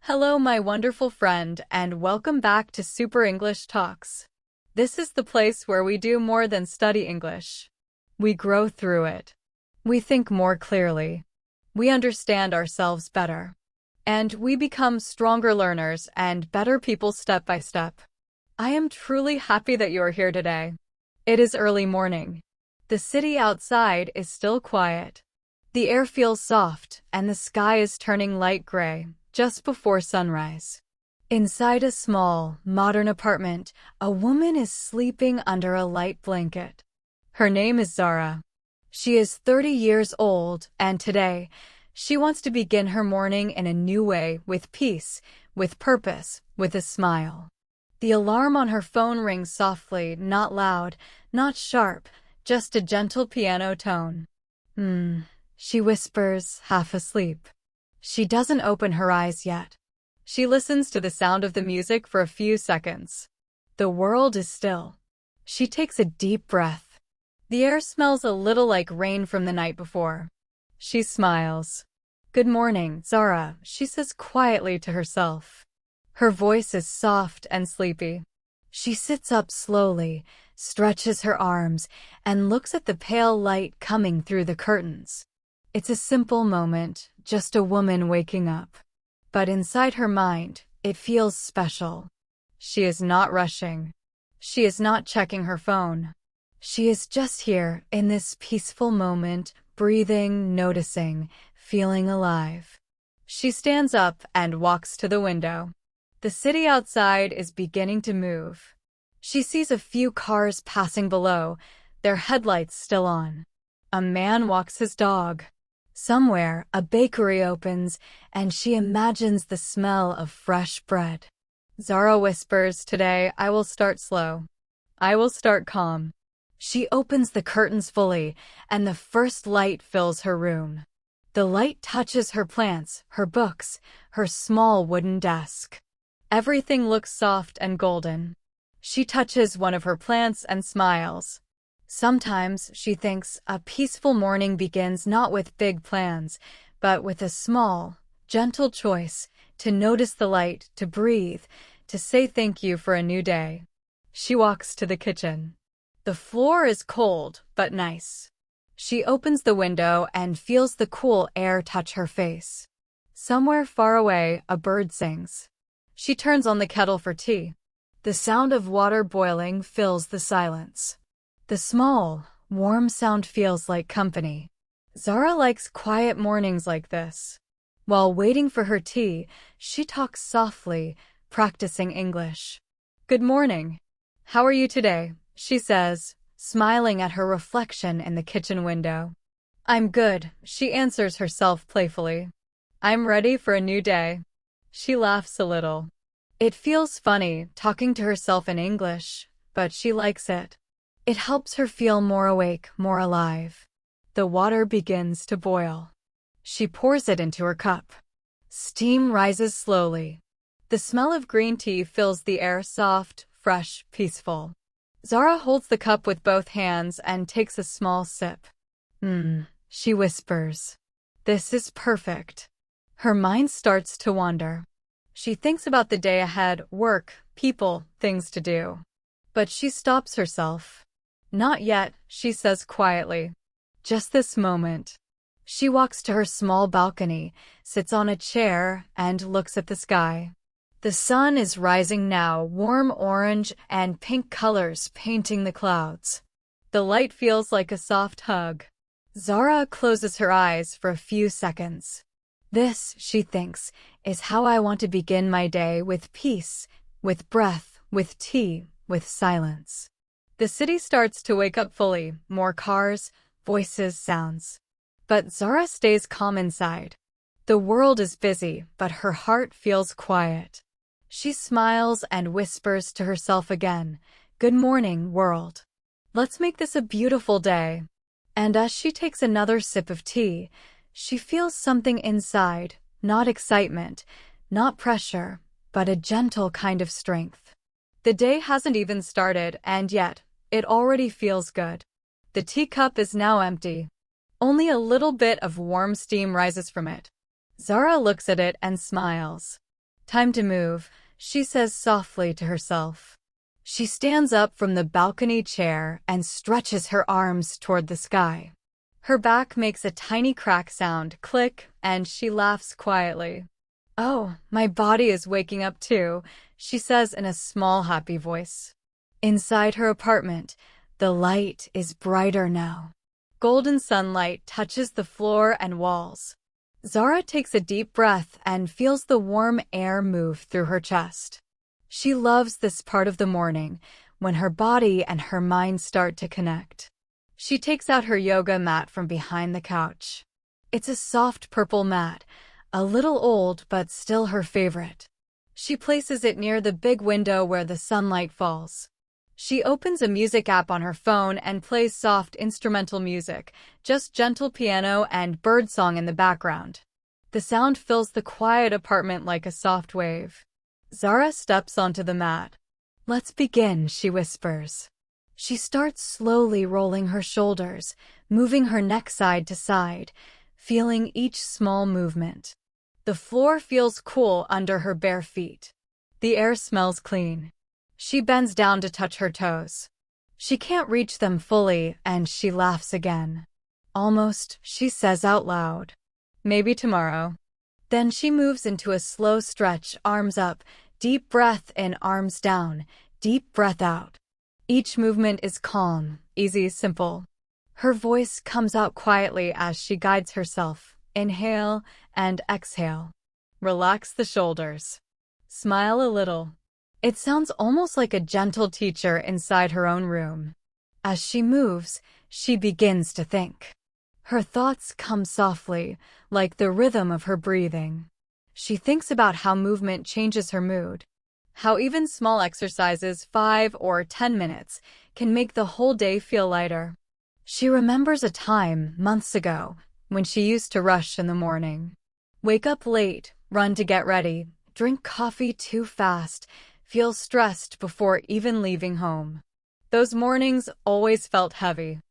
Hello, my wonderful friend, and welcome back to Super English Talks. This is the place where we do more than study English. We grow through it. We think more clearly. We understand ourselves better. And we become stronger learners and better people step by step. I am truly happy that you are here today. It is early morning. The city outside is still quiet. The air feels soft, and the sky is turning light gray just before sunrise. Inside a small, modern apartment, a woman is sleeping under a light blanket. Her name is Zara. She is 30 years old, and today, she wants to begin her morning in a new way, with peace, with purpose, with a smile. The alarm on her phone rings softly, not loud, not sharp, just a gentle piano tone. She whispers, half asleep. She doesn't open her eyes yet. She listens to the sound of the music for a few seconds. The world is still. She takes a deep breath. The air smells a little like rain from the night before. She smiles. "Good morning, Zara," she says quietly to herself. Her voice is soft and sleepy. She sits up slowly, stretches her arms, and looks at the pale light coming through the curtains. It's a simple moment, just a woman waking up. But inside her mind, it feels special. She is not rushing. She is not checking her phone. She is just here, in this peaceful moment, breathing, noticing, feeling alive. She stands up and walks to the window. The city outside is beginning to move. She sees a few cars passing below, their headlights still on. A man walks his dog. Somewhere, a bakery opens, and she imagines the smell of fresh bread. Zara whispers, "Today, I will start slow. I will start calm." She opens the curtains fully, and the first light fills her room. The light touches her plants, her books, her small wooden desk. Everything looks soft and golden. She touches one of her plants and smiles. Sometimes, she thinks, a peaceful morning begins not with big plans, but with a small, gentle choice to notice the light, to breathe, to say thank you for a new day. She walks to the kitchen. The floor is cold, but nice. She opens the window and feels the cool air touch her face. Somewhere far away, a bird sings. She turns on the kettle for tea. The sound of water boiling fills the silence. The small, warm sound feels like company. Zara likes quiet mornings like this. While waiting for her tea, she talks softly, practicing English. "Good morning. How are you today?" she says, smiling at her reflection in the kitchen window. "I'm good," she answers herself playfully. "I'm ready for a new day." She laughs a little. It feels funny, talking to herself in English, but she likes it. It helps her feel more awake, more alive. The water begins to boil. She pours it into her cup. Steam rises slowly. The smell of green tea fills the air, soft, fresh, peaceful. Zara holds the cup with both hands and takes a small sip. She whispers. "This is perfect." Her mind starts to wander. She thinks about the day ahead, work, people, things to do. But she stops herself. "Not yet," she says quietly. "Just this moment." She walks to her small balcony, sits on a chair, and looks at the sky. The sun is rising now, warm orange and pink colors painting the clouds. The light feels like a soft hug. Zara closes her eyes for a few seconds. "This," she thinks, "is how I want to begin my day, with peace, with breath, with tea, with silence." The city starts to wake up fully, more cars, voices, sounds. But Zara stays calm inside. The world is busy, but her heart feels quiet. She smiles and whispers to herself again, "Good morning, world. Let's make this a beautiful day." And as she takes another sip of tea, she feels something inside, not excitement, not pressure, but a gentle kind of strength. The day hasn't even started, and yet, it already feels good. The teacup is now empty. Only a little bit of warm steam rises from it. Zara looks at it and smiles. Time to move, she says softly to herself. She stands up from the balcony chair and stretches her arms toward the sky. Her back makes a tiny crack sound, click, and she laughs quietly. Oh, my body is waking up too, she says in a small, happy voice. Inside her apartment, the light is brighter now. Golden sunlight touches the floor and walls. Zara takes a deep breath and feels the warm air move through her chest. She loves this part of the morning, when her body and her mind start to connect. She takes out her yoga mat from behind the couch. It's a soft purple mat, a little old but still her favorite. She places it near the big window where the sunlight falls. She opens a music app on her phone and plays soft instrumental music, just gentle piano and birdsong in the background. The sound fills the quiet apartment like a soft wave. Zara steps onto the mat. Let's begin, she whispers. She starts slowly rolling her shoulders, moving her neck side to side, feeling each small movement. The floor feels cool under her bare feet. The air smells clean. She bends down to touch her toes. She can't reach them fully, and she laughs again. Almost, she says out loud. Maybe tomorrow. Then she moves into a slow stretch, arms up, deep breath in, arms down, deep breath out. Each movement is calm, easy, simple. Her voice comes out quietly as she guides herself. Inhale and exhale. Relax the shoulders. Smile a little. It sounds almost like a gentle teacher inside her own room. As she moves, she begins to think. Her thoughts come softly, like the rhythm of her breathing. She thinks about how movement changes her mood, how even small exercises, 5 or 10 minutes, can make the whole day feel lighter. She remembers a time, months ago, when she used to rush in the morning. Wake up late, run to get ready, drink coffee too fast, feel stressed before even leaving home. Those mornings always felt heavy.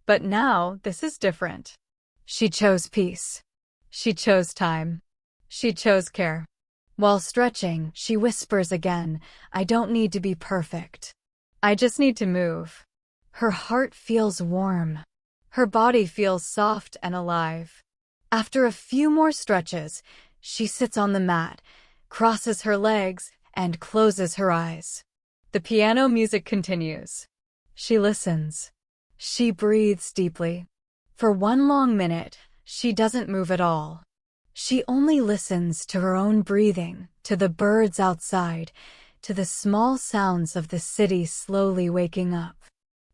But now, this is different. She chose peace. She chose time. She chose care. While stretching, she whispers again, I don't need to be perfect. I just need to move. Her heart feels warm. Her body feels soft and alive. After a few more stretches, she sits on the mat, crosses her legs, and closes her eyes. The piano music continues. She listens. She breathes deeply. For one long minute, she doesn't move at all. She only listens to her own breathing, to the birds outside, to the small sounds of the city slowly waking up.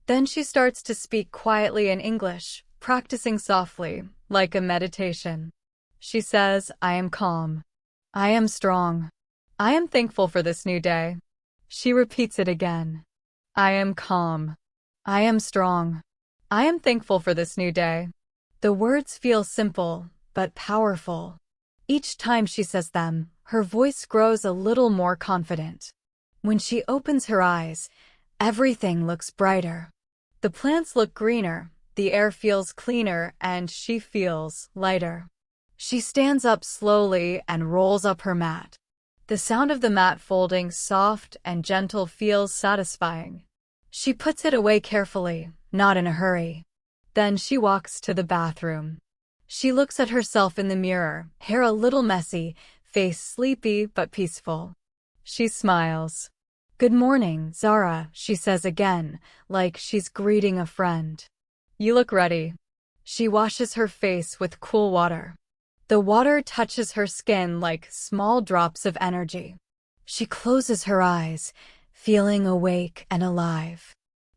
Then she starts to speak quietly in English, practicing softly, like a meditation. She says, I am calm. I am strong. I am thankful for this new day. She repeats it again. I am calm. I am strong. I am thankful for this new day. The words feel simple, but powerful. Each time she says them, her voice grows a little more confident. When she opens her eyes, everything looks brighter. The plants look greener, the air feels cleaner, and she feels lighter. She stands up slowly and rolls up her mat. The sound of the mat folding soft and gentle feels satisfying. She puts it away carefully, not in a hurry. Then she walks to the bathroom. She looks at herself in the mirror, hair a little messy, face sleepy but peaceful. She smiles. Good morning, Zara, she says again, like she's greeting a friend. You look ready. She washes her face with cool water. The water touches her skin like small drops of energy. She closes her eyes, feeling awake and alive.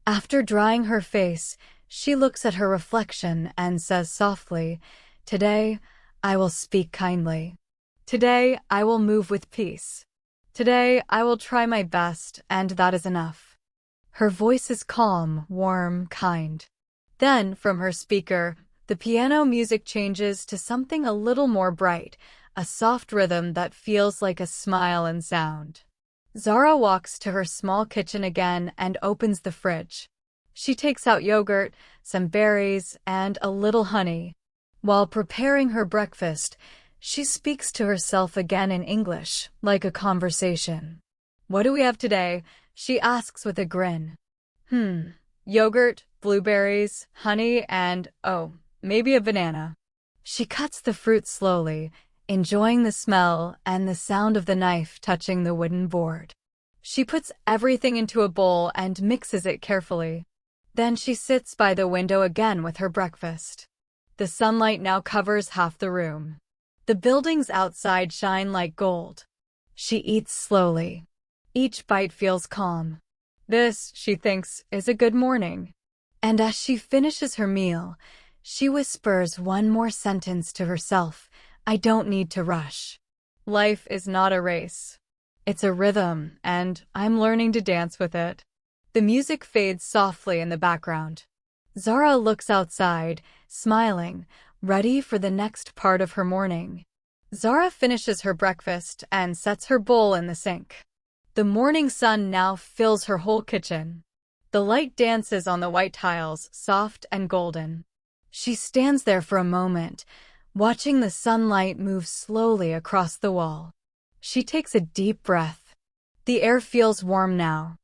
After drying her face, she looks at her reflection and says softly, Today, I will speak kindly. Today, I will move with peace. Today, I will try my best, and that is enough. Her voice is calm, warm, kind. Then, from her speaker, the piano music changes to something a little more bright, a soft rhythm that feels like a smile and sound. Zara walks to her small kitchen again and opens the fridge. She takes out yogurt, some berries, and a little honey. While preparing her breakfast, She speaks to herself again in English, like a conversation. What do we have today? She asks with a grin. Yogurt, blueberries, honey, and, oh, maybe a banana. She cuts the fruit slowly, enjoying the smell and the sound of the knife touching the wooden board. She puts everything into a bowl and mixes it carefully. Then she sits by the window again with her breakfast. The sunlight now covers half the room. The buildings outside shine like gold. She eats slowly. Each bite feels calm. This, she thinks, is a good morning. And as she finishes her meal, she whispers one more sentence to herself. I don't need to rush. Life is not a race. It's a rhythm, and I'm learning to dance with it. The music fades softly in the background. Zara looks outside, smiling, ready for the next part of her morning. Zara finishes her breakfast and sets her bowl in the sink. The morning sun now fills her whole kitchen. The light dances on the white tiles, soft and golden. She stands there for a moment, watching the sunlight move slowly across the wall. She takes a deep breath. The air feels warm now.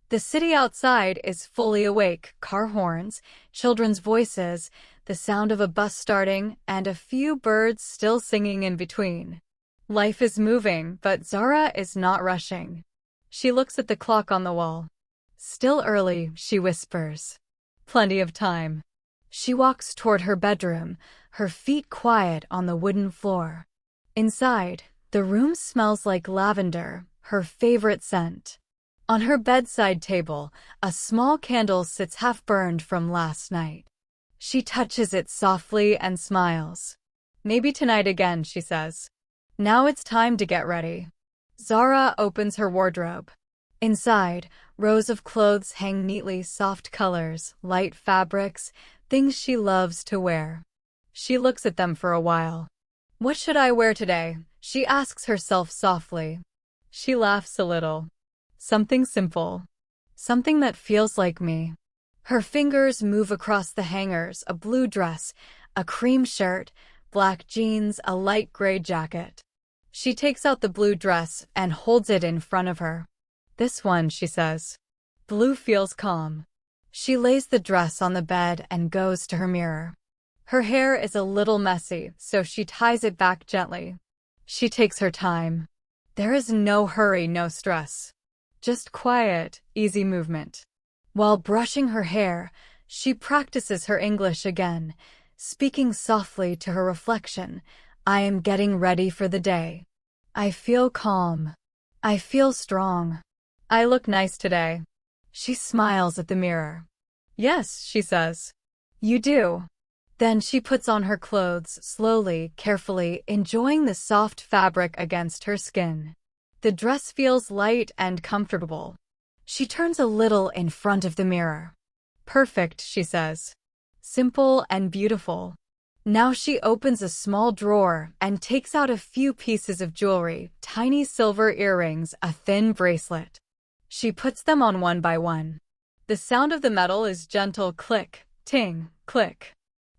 The city outside is fully awake, car horns, children's voices, the sound of a bus starting, and a few birds still singing in between. Life is moving, but Zara is not rushing. She looks at the clock on the wall. Still early, she whispers. Plenty of time. She walks toward her bedroom, her feet quiet on the wooden floor. Inside, the room smells like lavender, her favorite scent. On her bedside table, a small candle sits half-burned from last night. She touches it softly and smiles. Maybe tonight again, she says. Now it's time to get ready. Zara opens her wardrobe. Inside, rows of clothes hang neatly, soft colors, light fabrics, things she loves to wear. She looks at them for a while. What should I wear today? She asks herself softly. She laughs a little. Something simple. Something that feels like me. Her fingers move across the hangers, a blue dress, a cream shirt, black jeans, a light gray jacket. She takes out the blue dress and holds it in front of her. This one, she says. Blue feels calm. She lays the dress on the bed and goes to her mirror. Her hair is a little messy, so she ties it back gently. She takes her time. There is no hurry, no stress. Just quiet, easy movement. While brushing her hair, she practices her English again, speaking softly to her reflection. I am getting ready for the day. I feel calm. I feel strong. I look nice today. She smiles at the mirror. Yes, she says. You do. Then she puts on her clothes, slowly, carefully, enjoying the soft fabric against her skin. The dress feels light and comfortable. She turns a little in front of the mirror. Perfect, she says. Simple and beautiful. Now she opens a small drawer and takes out a few pieces of jewelry, tiny silver earrings, a thin bracelet. She puts them on one by one. The sound of the metal is gentle click, ting, click.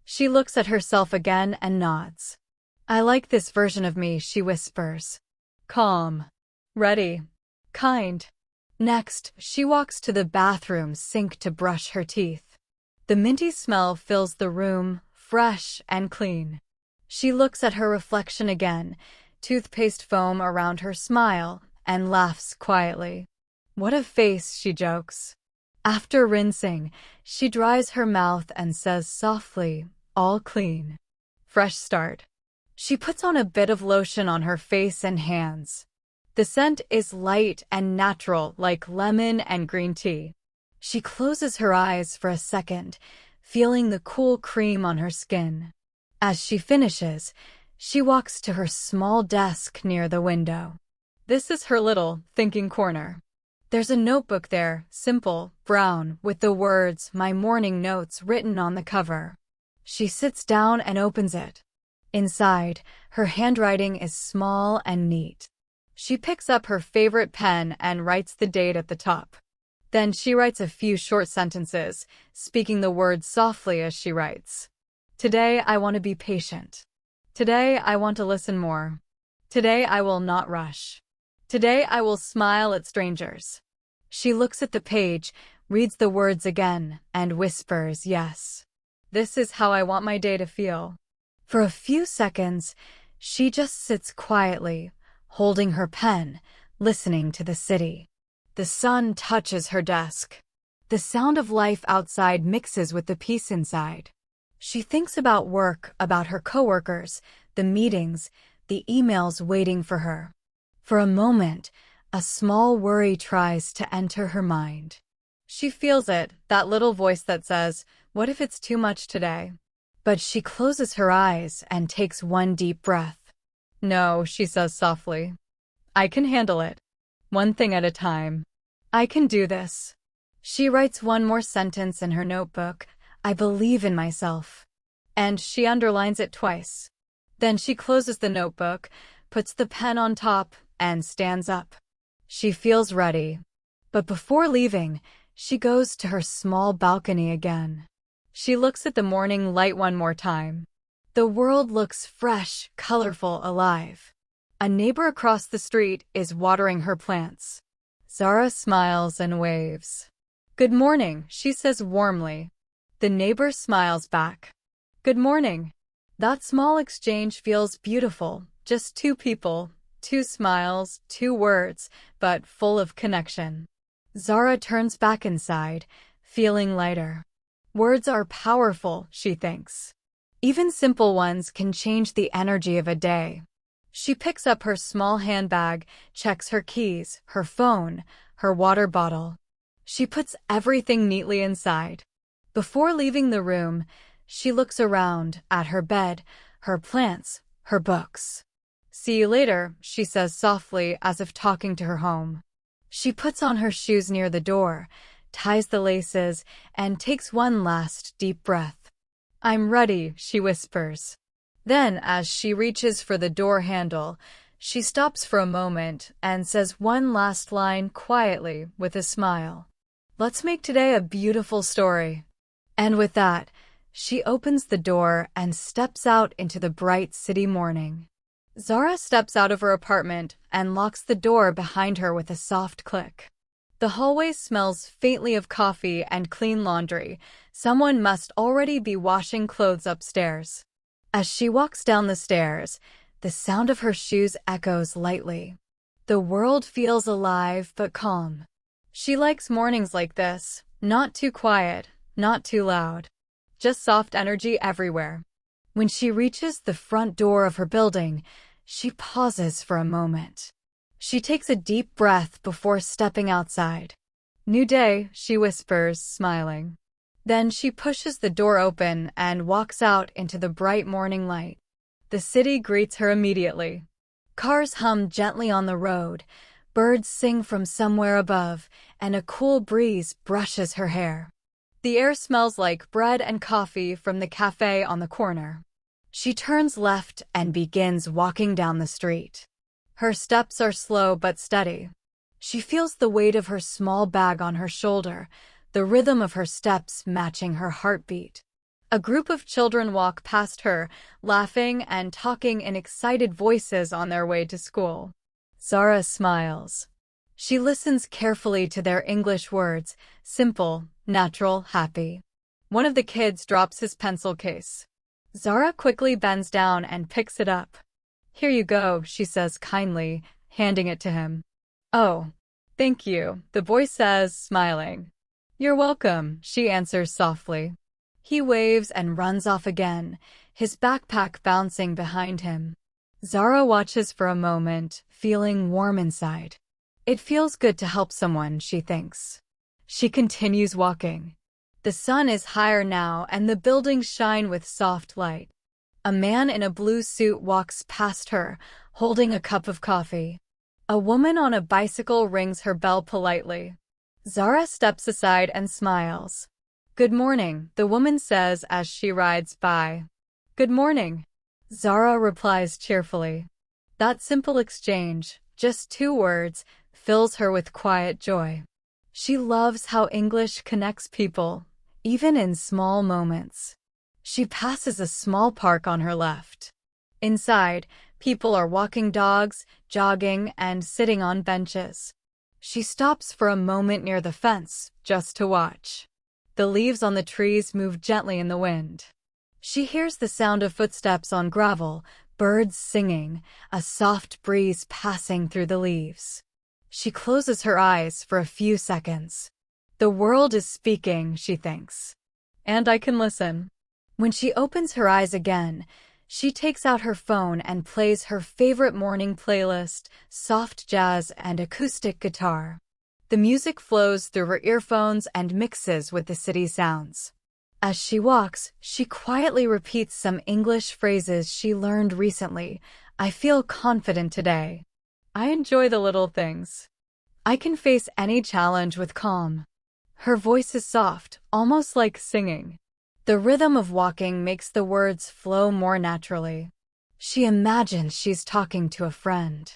She looks at herself again and nods. I like this version of me, she whispers. Calm. Ready. Kind. Next, she walks to the bathroom sink to brush her teeth. The minty smell fills the room, fresh and clean. She looks at her reflection again, toothpaste foam around her smile, and laughs quietly. What a face, she jokes. After rinsing, she dries her mouth and says softly, all clean. Fresh start. She puts on a bit of lotion on her face and hands. The scent is light and natural, like lemon and green tea. She closes her eyes for a second, feeling the cool cream on her skin. As she finishes, she walks to her small desk near the window. This is her little thinking corner. There's a notebook there, simple, brown, with the words, my morning notes, written on the cover. She sits down and opens it. Inside, her handwriting is small and neat. She picks up her favorite pen and writes the date at the top. Then she writes a few short sentences, speaking the words softly as she writes. Today I want to be patient. Today I want to listen more. Today I will not rush. Today I will smile at strangers. She looks at the page, reads the words again, and whispers, yes. This is how I want my day to feel. For a few seconds, she just sits quietly, holding her pen, listening to the city. The sun touches her desk. The sound of life outside mixes with the peace inside. She thinks about work, about her coworkers, the meetings, the emails waiting for her. For a moment, a small worry tries to enter her mind. She feels it, that little voice that says, "What if it's too much today?" But she closes her eyes and takes one deep breath. "No," she says softly. "I can handle it. One thing at a time. I can do this." She writes one more sentence in her notebook, "I believe in myself." And she underlines it twice. Then she closes the notebook, puts the pen on top, and stands up. She feels ready. But before leaving, she goes to her small balcony again. She looks at the morning light one more time. The world looks fresh, colorful, alive. A neighbor across the street is watering her plants. Zara smiles and waves. "Good morning," she says warmly. The neighbor smiles back. "Good morning." That small exchange feels beautiful. Just two people, two smiles, two words, but full of connection. Zara turns back inside, feeling lighter. Words are powerful, she thinks. Even simple ones can change the energy of a day. She picks up her small handbag, checks her keys, her phone, her water bottle. She puts everything neatly inside. Before leaving the room, she looks around at her bed, her plants, her books. "See you later," she says softly as if talking to her home. She puts on her shoes near the door, ties the laces, and takes one last deep breath. "I'm ready," she whispers. Then, as she reaches for the door handle, she stops for a moment and says one last line quietly with a smile. "Let's make today a beautiful story." And with that, she opens the door and steps out into the bright city morning. Zara steps out of her apartment and locks the door behind her with a soft click. The hallway smells faintly of coffee and clean laundry. Someone must already be washing clothes upstairs. As she walks down the stairs, the sound of her shoes echoes lightly. The world feels alive but calm. She likes mornings like this, not too quiet, not too loud. Just soft energy everywhere. When she reaches the front door of her building, she pauses for a moment. She takes a deep breath before stepping outside. "New day," she whispers, smiling. Then she pushes the door open and walks out into the bright morning light. The city greets her immediately. Cars hum gently on the road, birds sing from somewhere above, and a cool breeze brushes her hair. The air smells like bread and coffee from the cafe on the corner. She turns left and begins walking down the street. Her steps are slow but steady. She feels the weight of her small bag on her shoulder, the rhythm of her steps matching her heartbeat. A group of children walk past her, laughing and talking in excited voices on their way to school. Zara smiles. She listens carefully to their English words, simple, natural, happy. One of the kids drops his pencil case. Zara quickly bends down and picks it up. "Here you go," she says kindly, handing it to him. "Oh, thank you," the boy says, smiling. "You're welcome," she answers softly. He waves and runs off again, his backpack bouncing behind him. Zara watches for a moment, feeling warm inside. It feels good to help someone, she thinks. She continues walking. The sun is higher now and the buildings shine with soft light. A man in a blue suit walks past her, holding a cup of coffee. A woman on a bicycle rings her bell politely. Zara steps aside and smiles. "Good morning," the woman says as she rides by. "Good morning," Zara replies cheerfully. That simple exchange, just two words, fills her with quiet joy. She loves how English connects people, even in small moments. She passes a small park on her left. Inside, people are walking dogs, jogging, and sitting on benches. She stops for a moment near the fence, just to watch. The leaves on the trees move gently in the wind. She hears the sound of footsteps on gravel, birds singing, a soft breeze passing through the leaves. She closes her eyes for a few seconds. The world is speaking, she thinks. And I can listen. When she opens her eyes again, she takes out her phone and plays her favorite morning playlist, soft jazz and acoustic guitar. The music flows through her earphones and mixes with the city sounds. As she walks, she quietly repeats some English phrases she learned recently. I feel confident today. I enjoy the little things. I can face any challenge with calm. Her voice is soft, almost like singing. The rhythm of walking makes the words flow more naturally. She imagines she's talking to a friend.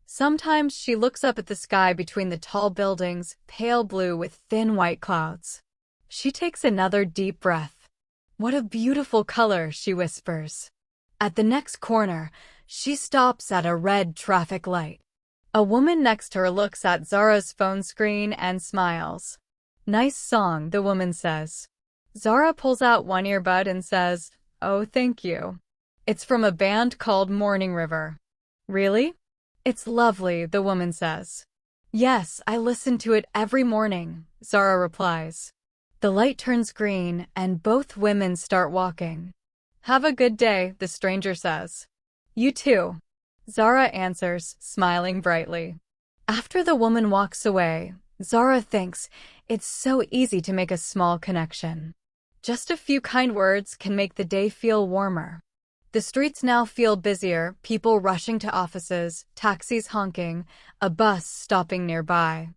Sometimes she looks up at the sky between the tall buildings, pale blue with thin white clouds. She takes another deep breath. What a beautiful color, she whispers. At the next corner, she stops at a red traffic light. A woman next to her looks at Zara's phone screen and smiles. Nice song, the woman says. Zara pulls out one earbud and says, Oh, thank you. It's from a band called Morning River. Really? It's lovely, the woman says. Yes, I listen to it every morning, Zara replies. The light turns green and both women start walking. Have a good day, the stranger says. You too. Zara answers, smiling brightly. After the woman walks away, Zara thinks it's so easy to make a small connection. Just a few kind words can make the day feel warmer. The streets now feel busier, people rushing to offices, taxis honking, a bus stopping nearby.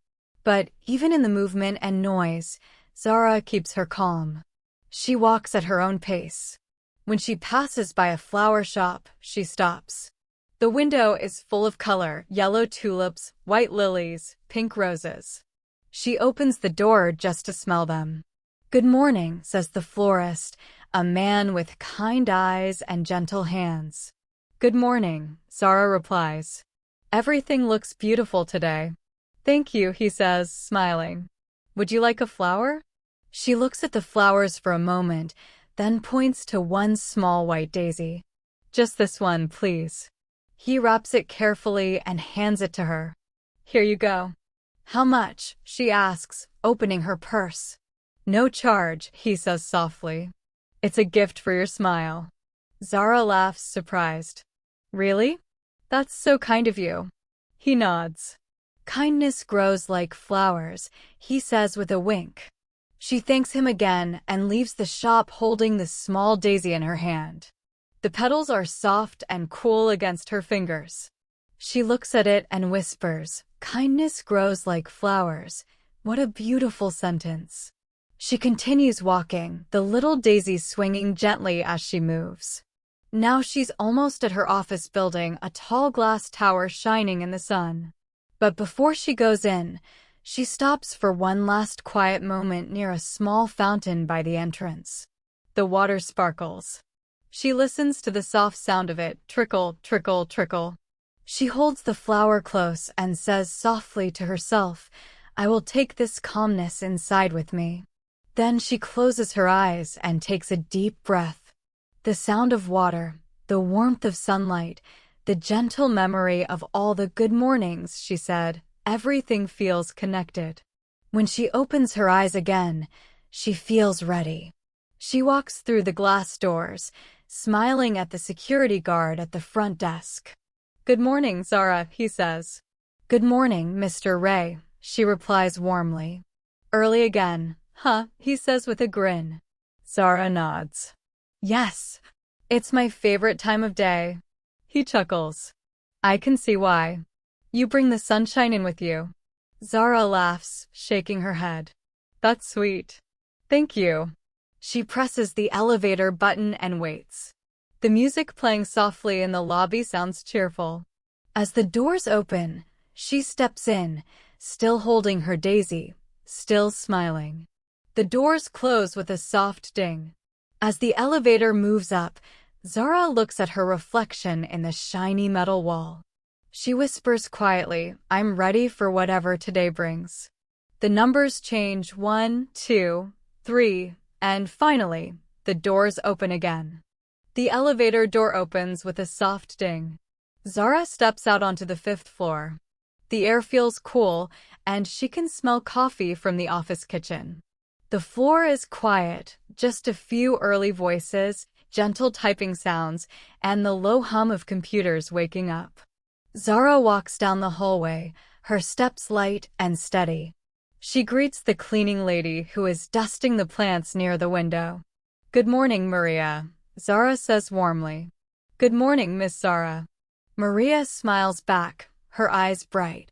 But even in the movement and noise, Zara keeps her calm. She walks at her own pace. When she passes by a flower shop, she stops. The window is full of color, yellow tulips, white lilies, pink roses. She opens the door just to smell them. Good morning, says the florist, a man with kind eyes and gentle hands. Good morning, Zara replies. Everything looks beautiful today. Thank you, he says, smiling. Would you like a flower? She looks at the flowers for a moment, then points to one small white daisy. Just this one, please. He wraps it carefully and hands it to her. Here you go. How much? She asks, opening her purse. No charge, he says softly. It's a gift for your smile. Zara laughs, surprised. Really? That's so kind of you. He nods. Kindness grows like flowers, he says with a wink. She thanks him again and leaves the shop holding the small daisy in her hand. The petals are soft and cool against her fingers. She looks at it and whispers, Kindness grows like flowers. What a beautiful sentence. She continues walking, the little daisy swinging gently as she moves. Now she's almost at her office building, a tall glass tower shining in the sun. But before she goes in, she stops for one last quiet moment near a small fountain by the entrance. The water sparkles. She listens to the soft sound of it, trickle, trickle, trickle. She holds the flower close and says softly to herself, I will take this calmness inside with me. Then she closes her eyes and takes a deep breath. The sound of water, the warmth of sunlight, the gentle memory of all the good mornings, she said, everything feels connected. When she opens her eyes again, she feels ready. She walks through the glass doors, smiling at the security guard at the front desk. Good morning, Zara, he says. Good morning, Mr. Ray, she replies warmly. Early again. Huh, he says with a grin. Zara nods. Yes, it's my favorite time of day. He chuckles. I can see why. You bring the sunshine in with you. Zara laughs, shaking her head. That's sweet. Thank you. She presses the elevator button and waits. The music playing softly in the lobby sounds cheerful. As the doors open, she steps in, still holding her daisy, still smiling. The doors close with a soft ding. As the elevator moves up, Zara looks at her reflection in the shiny metal wall. She whispers quietly, "I'm ready for whatever today brings." The numbers change 1, 2, 3, and finally, the doors open again. The elevator door opens with a soft ding. Zara steps out onto the 5th floor. The air feels cool, and she can smell coffee from the office kitchen. The floor is quiet, just a few early voices, gentle typing sounds, and the low hum of computers waking up. Zara walks down the hallway, her steps light and steady. She greets the cleaning lady who is dusting the plants near the window. "Good morning, Maria," Zara says warmly. "Good morning, Miss Zara." Maria smiles back, her eyes bright.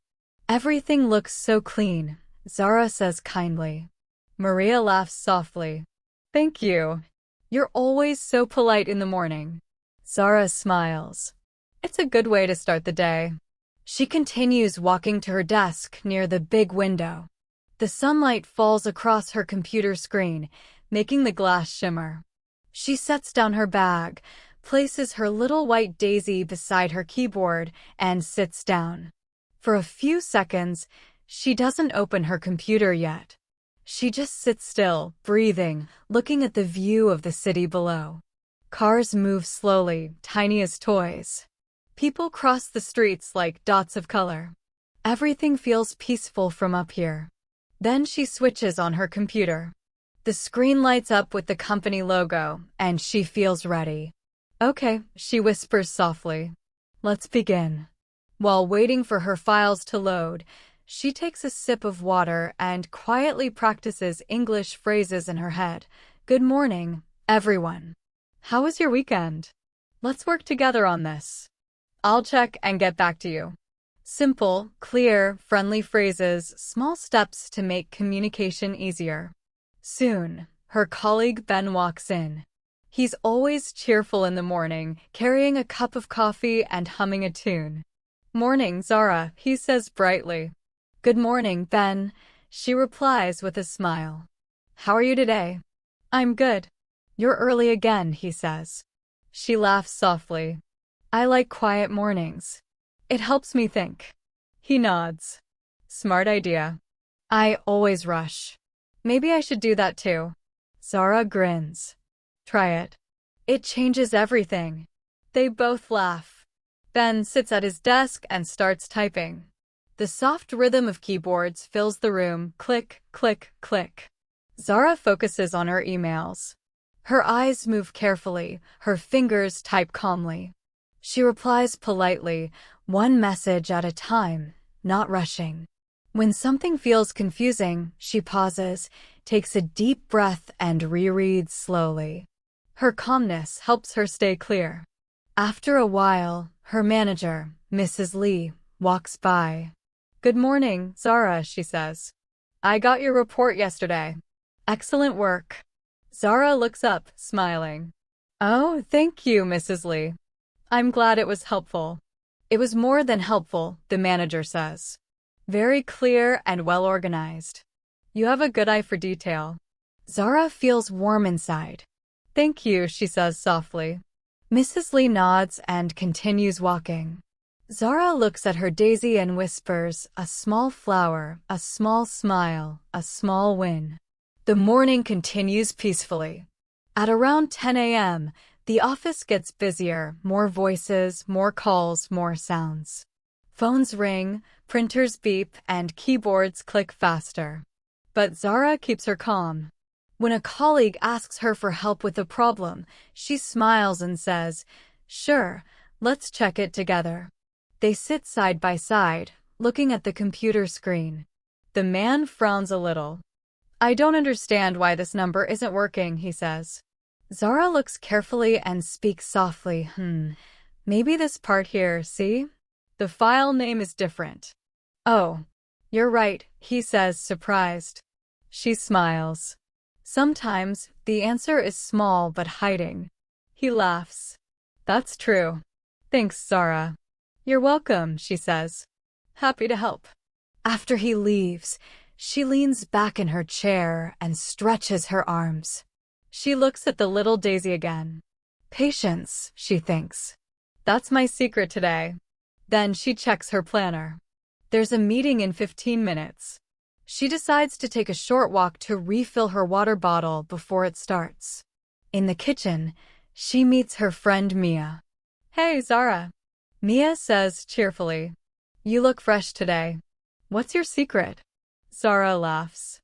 "Everything looks so clean," Zara says kindly. Maria laughs softly. "Thank you. You're always so polite in the morning." Zara smiles. It's a good way to start the day. She continues walking to her desk near the big window. The sunlight falls across her computer screen, making the glass shimmer. She sets down her bag, places her little white daisy beside her keyboard, and sits down. For a few seconds, she doesn't open her computer yet. She just sits still, breathing, looking at the view of the city below. Cars move slowly, tiny as toys. People cross the streets like dots of color. Everything feels peaceful from up here. Then she switches on her computer. The screen lights up with the company logo, and she feels ready. "Okay," she whispers softly. "Let's begin." While waiting for her files to load, she takes a sip of water and quietly practices English phrases in her head. "Good morning, everyone. How was your weekend? Let's work together on this. I'll check and get back to you." Simple, clear, friendly phrases, small steps to make communication easier. Soon, her colleague Ben walks in. He's always cheerful in the morning, carrying a cup of coffee and humming a tune. "Morning, Zara," he says brightly. "Good morning, Ben," she replies with a smile. "How are you today?" "I'm good." "You're early again," he says. She laughs softly. "I like quiet mornings. It helps me think." He nods. "Smart idea. I always rush. Maybe I should do that too." Zara grins. "Try it. It changes everything." They both laugh. Ben sits at his desk and starts typing. The soft rhythm of keyboards fills the room, click, click, click. Zara focuses on her emails. Her eyes move carefully, her fingers type calmly. She replies politely, one message at a time, not rushing. When something feels confusing, she pauses, takes a deep breath, and rereads slowly. Her calmness helps her stay clear. After a while, her manager, Mrs. Lee, walks by. "Good morning, Zara," she says. "I got your report yesterday. Excellent work." Zara looks up, smiling. "Oh, thank you, Mrs. Lee. I'm glad it was helpful." "It was more than helpful," the manager says. "Very clear and well organized. You have a good eye for detail." Zara feels warm inside. "Thank you," she says softly. Mrs. Lee nods and continues walking. Zara looks at her daisy and whispers, "A small flower, a small smile, a small win." The morning continues peacefully. At around 10 a.m., the office gets busier, more voices, more calls, more sounds. Phones ring, printers beep, and keyboards click faster. But Zara keeps her calm. When a colleague asks her for help with a problem, she smiles and says, "Sure, let's check it together." They sit side by side, looking at the computer screen. The man frowns a little. "I don't understand why this number isn't working," he says. Zara looks carefully and speaks softly. Maybe this part here, see? The file name is different." "Oh, you're right," he says, surprised. She smiles. "Sometimes, the answer is small but hiding." He laughs. "That's true. Thanks, Zara." "You're welcome," she says. "Happy to help." After he leaves, she leans back in her chair and stretches her arms. She looks at the little daisy again. Patience, she thinks. That's my secret today. Then she checks her planner. There's a meeting in 15 minutes. She decides to take a short walk to refill her water bottle before it starts. In the kitchen, she meets her friend Mia. Hey, Zara. Mia says cheerfully. You look fresh today. What's your secret? Zara laughs.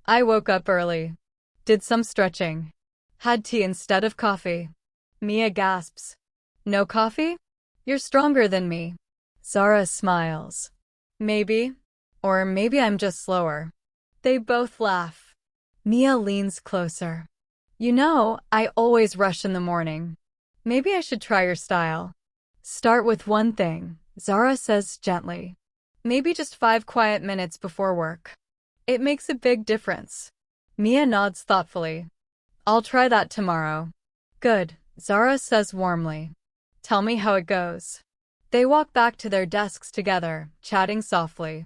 I woke up early. Did some stretching. Had tea instead of coffee. Mia gasps. No coffee? You're stronger than me. Zara smiles. Maybe. Or maybe I'm just slower. They both laugh. Mia leans closer. You know, I always rush in the morning. Maybe I should try your style. Start with one thing, Zara says gently. Maybe just 5 quiet minutes before work. It makes a big difference. Mia nods thoughtfully. I'll try that tomorrow. Good, Zara says warmly. Tell me how it goes. They walk back to their desks together, chatting softly.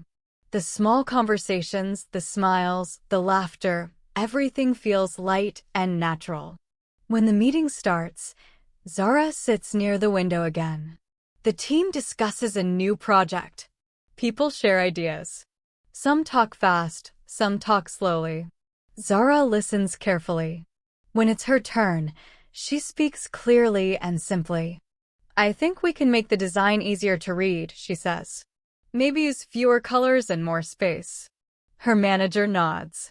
The small conversations, the smiles, the laughter, everything feels light and natural. When the meeting starts, Zara sits near the window again. The team discusses a new project. People share ideas. Some talk fast, some talk slowly. Zara listens carefully. When it's her turn, she speaks clearly and simply. I think we can make the design easier to read, she says. Maybe use fewer colors and more space. Her manager nods.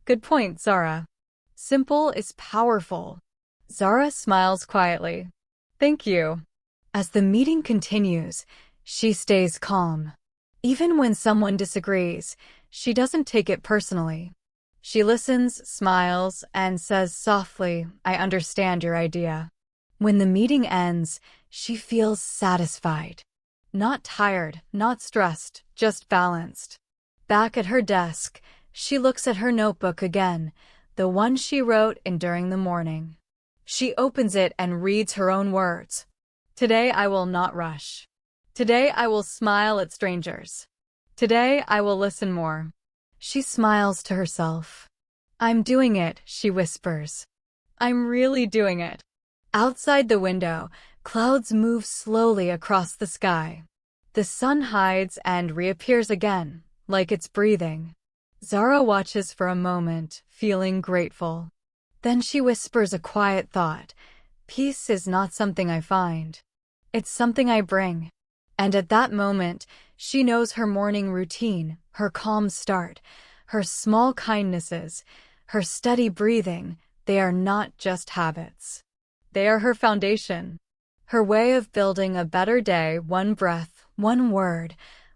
Good point, Zara. Simple is powerful. Zara smiles quietly. Thank you. As the meeting continues, she stays calm. Even when someone disagrees, she doesn't take it personally. She listens, smiles, and says softly, I understand your idea. When the meeting ends, she feels satisfied. Not tired, not stressed, just balanced. Back at her desk, she looks at her notebook again, the one she wrote in during the morning. She opens it and reads her own words. Today I will not rush. Today I will smile at strangers. Today I will listen more. She smiles to herself. I'm doing it, she whispers. I'm really doing it. Outside the window, clouds move slowly across the sky. The sun hides and reappears again, like it's breathing. Zara watches for a moment, feeling grateful. Then she whispers a quiet thought. Peace is not something I find. It's something I bring. And at that moment, she knows her morning routine, her calm start, her small kindnesses, her steady breathing, they are not just habits. They are her foundation, her way of building a better day, one breath, one word,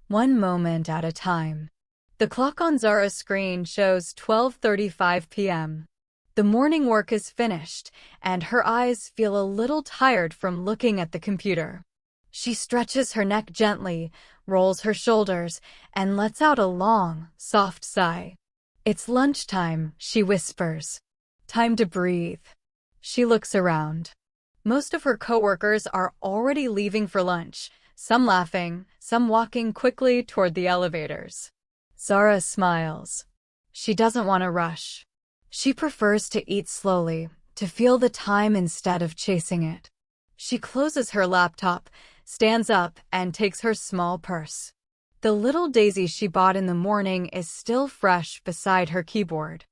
one moment at a time. The clock on Zara's screen shows 12:35 p.m. The morning work is finished, and her eyes feel a little tired from looking at the computer. She stretches her neck gently, rolls her shoulders, and lets out a long, soft sigh. It's lunchtime, she whispers. Time to breathe. She looks around. Most of her coworkers are already leaving for lunch, some laughing, some walking quickly toward the elevators. Zara smiles. She doesn't want to rush. She prefers to eat slowly, to feel the time instead of chasing it. She closes her laptop, stands up, and takes her small purse. The little daisy she bought in the morning is still fresh beside her keyboard.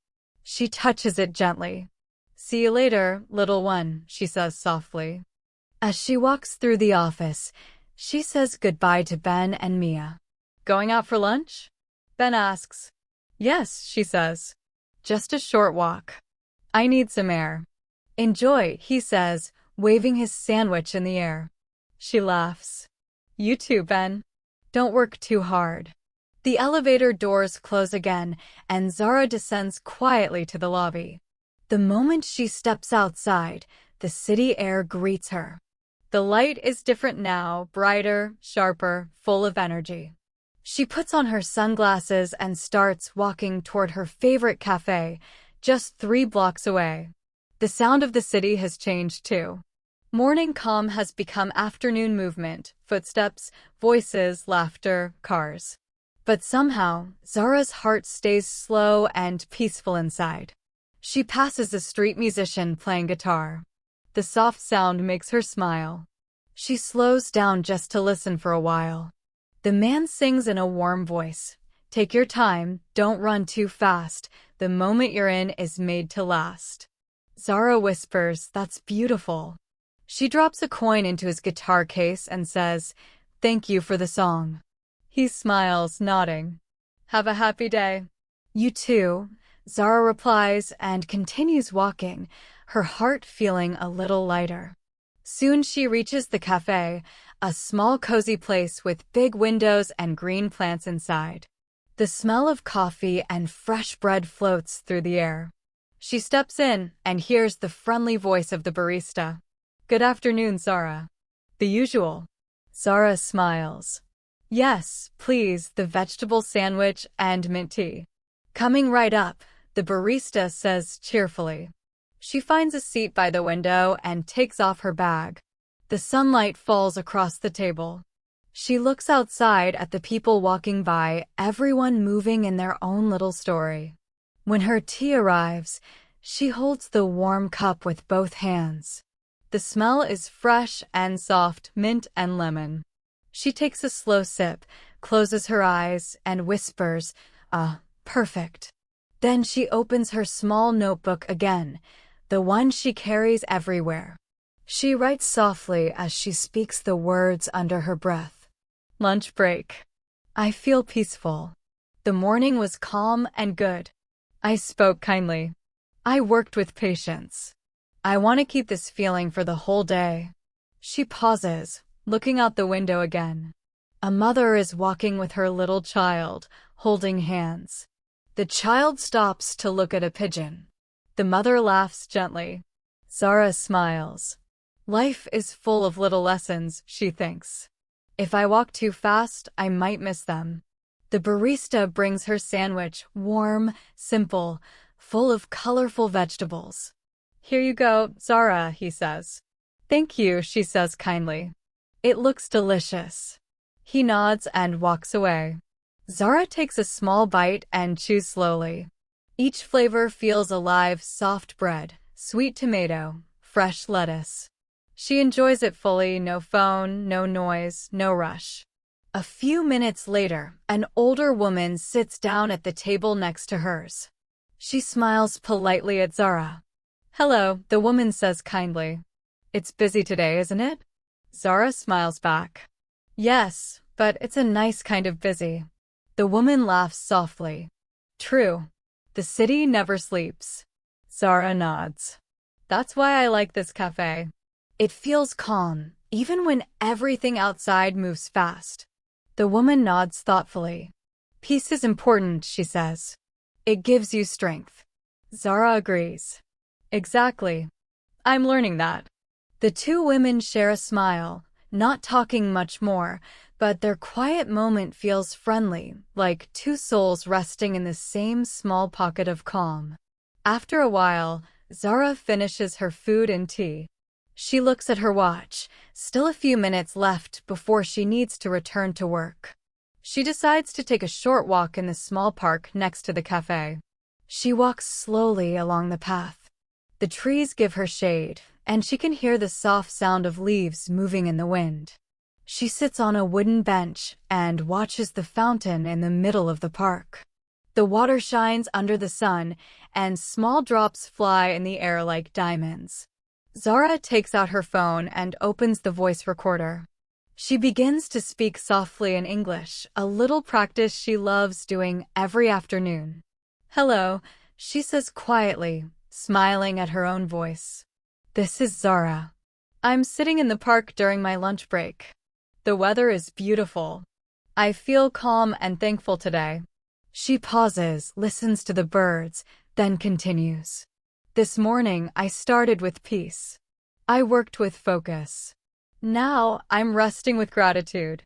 She touches it gently. See you later, little one, she says softly. As she walks through the office, she says goodbye to Ben and Mia. Going out for lunch? Ben asks. Yes, she says. Just a short walk. I need some air. Enjoy, he says, waving his sandwich in the air. She laughs. You too, Ben. Don't work too hard. The elevator doors close again, and Zara descends quietly to the lobby. The moment she steps outside, the city air greets her. The light is different now, brighter, sharper, full of energy. She puts on her sunglasses and starts walking toward her favorite cafe, just 3 blocks away. The sound of the city has changed too. Morning calm has become afternoon movement, footsteps, voices, laughter, cars. But somehow, Zara's heart stays slow and peaceful inside. She passes a street musician playing guitar. The soft sound makes her smile. She slows down just to listen for a while. The man sings in a warm voice. Take your time, don't run too fast. The moment you're in is made to last. Zara whispers, that's beautiful. She drops a coin into his guitar case and says, thank you for the song. He smiles, nodding. Have a happy day. You too, Zara replies and continues walking, her heart feeling a little lighter. Soon she reaches the cafe, a small cozy place with big windows and green plants inside. The smell of coffee and fresh bread floats through the air. She steps in and hears the friendly voice of the barista. Good afternoon, Zara. The usual. Zara smiles. Yes, please, the vegetable sandwich and mint tea. Coming right up, the barista says cheerfully. She finds a seat by the window and takes off her bag. The sunlight falls across the table. She looks outside at the people walking by, everyone moving in their own little story. When her tea arrives, she holds the warm cup with both hands. The smell is fresh and soft, mint and lemon. She takes a slow sip, closes her eyes, and whispers, perfect. Then she opens her small notebook again, the one she carries everywhere. She writes softly as she speaks the words under her breath. Lunch break. I feel peaceful. The morning was calm and good. I spoke kindly. I worked with patience. I want to keep this feeling for the whole day. She pauses, looking out the window again. A mother is walking with her little child, holding hands. The child stops to look at a pigeon. The mother laughs gently. Zara smiles. Life is full of little lessons, she thinks. If I walk too fast, I might miss them. The barista brings her sandwich, warm, simple, full of colorful vegetables. Here you go, Zara, he says. Thank you, she says kindly. It looks delicious. He nods and walks away. Zara takes a small bite and chews slowly. Each flavor feels alive: soft bread, sweet tomato, fresh lettuce. She enjoys it fully, no phone, no noise, no rush. A few minutes later, an older woman sits down at the table next to hers. She smiles politely at Zara. Hello, the woman says kindly. It's busy today, isn't it? Zara smiles back. Yes, but it's a nice kind of busy. The woman laughs softly. True. The city never sleeps. Zara nods. That's why I like this cafe. It feels calm, even when everything outside moves fast. The woman nods thoughtfully. Peace is important, she says. It gives you strength. Zara agrees. Exactly. I'm learning that. The two women share a smile, not talking much more, but their quiet moment feels friendly, like two souls resting in the same small pocket of calm. After a while, Zara finishes her food and tea. She looks at her watch, still a few minutes left before she needs to return to work. She decides to take a short walk in the small park next to the cafe. She walks slowly along the path. The trees give her shade, and she can hear the soft sound of leaves moving in the wind. She sits on a wooden bench and watches the fountain in the middle of the park. The water shines under the sun, and small drops fly in the air like diamonds. Zara takes out her phone and opens the voice recorder. She begins to speak softly in English, a little practice she loves doing every afternoon. Hello, she says quietly, smiling at her own voice. This is Zara. I'm sitting in the park during my lunch break. The weather is beautiful. I feel calm and thankful today. She pauses, listens to the birds, then continues. This morning, I started with peace. I worked with focus. Now, I'm resting with gratitude.